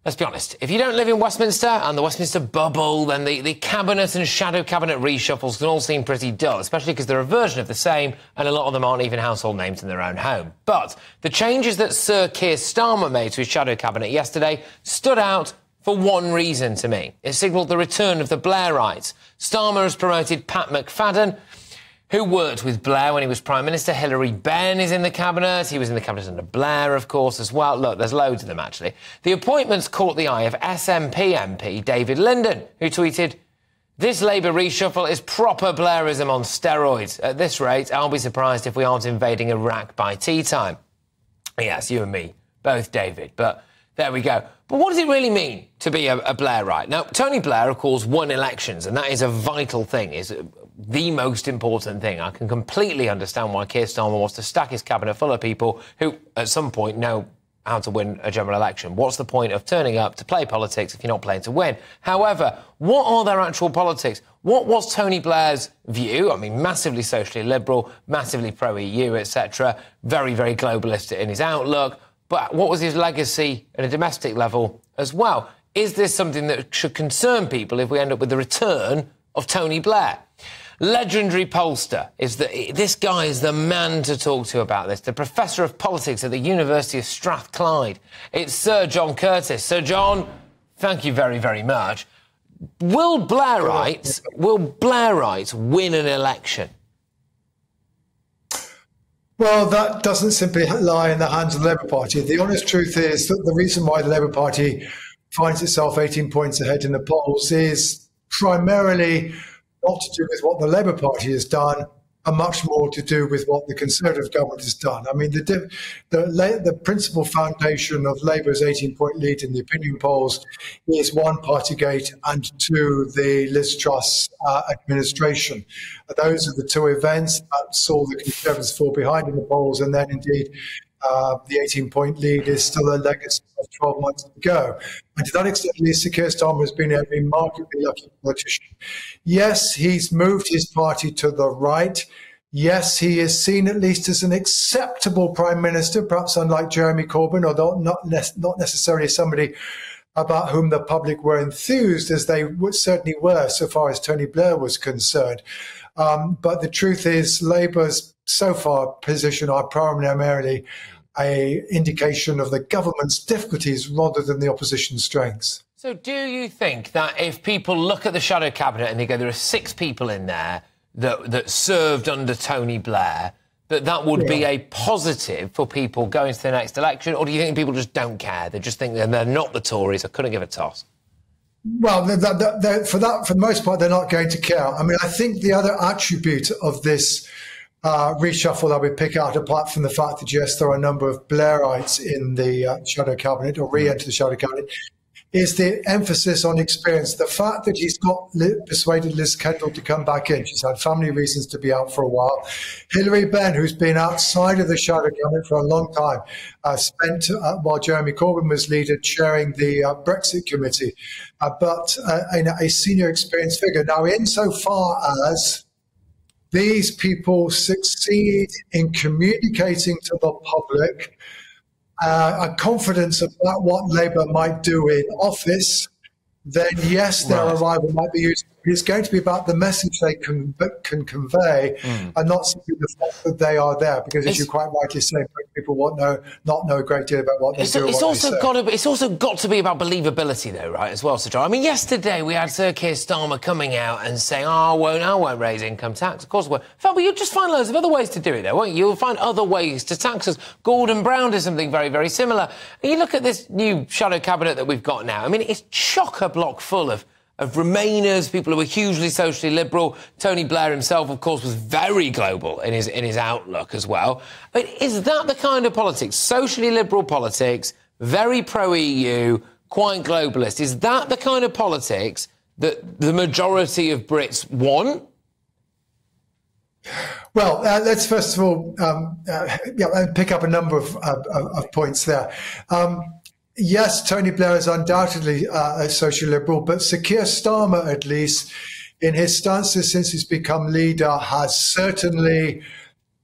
Let's be honest, if you don't live in Westminster and the Westminster bubble, then the cabinet and shadow cabinet reshuffles can all seem pretty dull, especially because they're a version of the same and a lot of them aren't even household names in their own home. But the changes that Sir Keir Starmer made to his shadow cabinet yesterday stood out for one reason to me. It signalled the return of the Blairites. Starmer has promoted Pat McFadden, who worked with Blair when he was Prime Minister. Hilary Benn is in the Cabinet. He was in the Cabinet under Blair, of course, as well. Look, there's loads of them, actually. The appointments caught the eye of SNP MP David Linden, who tweeted, "This Labour reshuffle is proper Blairism on steroids. At this rate, I'll be surprised if we aren't invading Iraq by tea time." Yes, you and me, both, David, but there we go. But what does it really mean to be a Blairite? Now, Tony Blair, of course, won elections, and that is a vital thing, is the most important thing. I can completely understand why Keir Starmer wants to stack his cabinet full of people who, at some point, know how to win a general election. What's the point of turning up to play politics if you're not playing to win? However, what are their actual politics? What was Tony Blair's view? I mean, massively socially liberal, massively pro-EU, etc., very, very globalist in his outlook. But what was his legacy at a domestic level as well? Is this something that should concern people if we end up with the return of Tony Blair? Legendary pollster this guy is the man to talk to about this. The Professor of Politics at the University of Strathclyde. It's Sir John Curtice. Sir John, thank you very, very much. Will Blairites win an election? Well, that doesn't simply lie in the hands of the Labour Party. The honest truth is that the reason why the Labour Party finds itself 18 points ahead in the polls is primarily not to do with what the Labour Party has done, and much more to do with what the Conservative government has done. I mean, the principal foundation of Labour's 18-point lead in the opinion polls is one, Partygate, and two, the Liz Truss administration. Those are the two events that saw the Conservatives fall behind in the polls, and then indeed the 18-point lead is still a legacy of 12 months to go. And to that extent, at least, Sir Keir Starmer has been a remarkably lucky politician. Yes, he's moved his party to the right. Yes, he is seen at least as an acceptable Prime Minister, perhaps unlike Jeremy Corbyn, although not necessarily somebody about whom the public were enthused, as they certainly were so far as Tony Blair was concerned. But the truth is, Labour's so far position are primarily an indication of the government's difficulties rather than the opposition's strengths. So do you think that if people look at the shadow cabinet and they go, there are 6 people in there that served under Tony Blair, that would be a positive for people going to the next election? Or do you think people just don't care? They just think that they're not the Tories. I couldn't give a toss. Well, for the most part, they're not going to care. I mean, I think the other attribute of this reshuffle that we pick out, apart from the fact that, yes, there are a number of Blairites in the shadow cabinet or re-enter the shadow cabinet, is the emphasis on experience. The fact that he's got persuaded Liz Kendall to come back in. She's had family reasons to be out for a while. Hilary Benn, who's been outside of the shadow cabinet for a long time, spent, while Jeremy Corbyn was leader, chairing the Brexit committee, but a senior experienced figure. Now, insofar as these people succeed in communicating to the public a confidence about what Labour might do in office, then yes, their arrival might be useful. It's going to be about the message they can convey, and not simply the fact that they are there. Because, as you quite rightly say, people not know a great deal about what they do. It's also got to be about believability, though, right? As well, Sir John. I mean, yesterday we had Sir Keir Starmer coming out and saying, "I won't raise income tax." Of course, I won't. But you'll just find loads of other ways to do it, though, won't you? You'll find other ways to tax us. Gordon Brown did something very, very similar. And you look at this new shadow cabinet that we've got now. I mean, it's chock-a-block full of Remainers, people who are hugely socially liberal. Tony Blair himself, of course, was very global in his outlook as well. But is that the kind of politics, socially liberal politics, very pro-EU, quite globalist, is that the kind of politics that the majority of Brits want? Well, let's first of all pick up a number of points there. Yes, Tony Blair is undoubtedly a social liberal, but Sir Keir Starmer, at least, in his stances since he's become leader, has certainly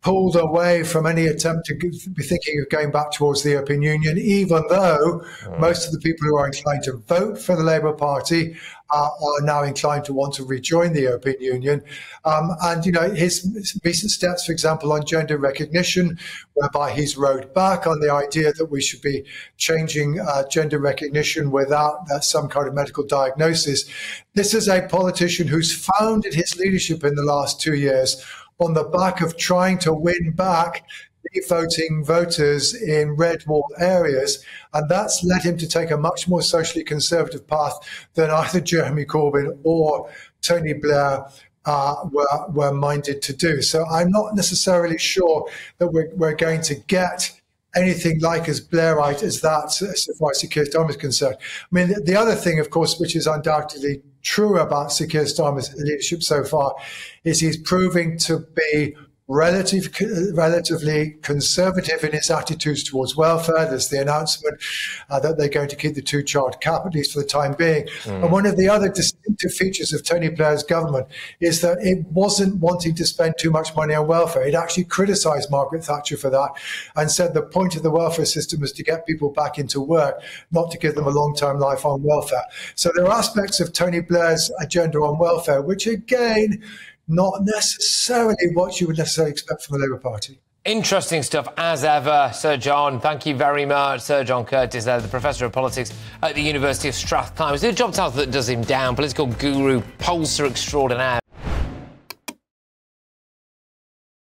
pulled away from any attempt to be thinking of going back towards the European Union, even though most of the people who are inclined to vote for the Labour Party are now inclined to want to rejoin the European Union. And, his recent steps, for example, on gender recognition, whereby he's rowed back on the idea that we should be changing gender recognition without some kind of medical diagnosis. This is a politician who's founded his leadership in the last 2 years on the back of trying to win back voting voters in red wall areas, and that's led him to take a much more socially conservative path than either Jeremy Corbyn or Tony Blair were minded to do. So I'm not necessarily sure that we're going to get anything like as Blairite as that, so far as Sir Keir Starmer is concerned. I mean, the other thing, of course, which is undoubtedly true about Sir Keir Starmer's leadership so far, is he's proving to be relatively conservative in its attitudes towards welfare. There's the announcement that they're going to keep the two-child cap, at least for the time being. And one of the other distinctive features of Tony Blair's government is that it wasn't wanting to spend too much money on welfare. It actually criticised Margaret Thatcher for that and said the point of the welfare system was to get people back into work, not to give them a long-term life on welfare. So there are aspects of Tony Blair's agenda on welfare, which again, not necessarily what you would necessarily expect from the Labour Party. Interesting stuff, as ever, Sir John. Thank you very much. Sir John Curtice, the Professor of Politics at the University of Strathclyde. It's a job title that does him down. Political guru, pollster extraordinaire.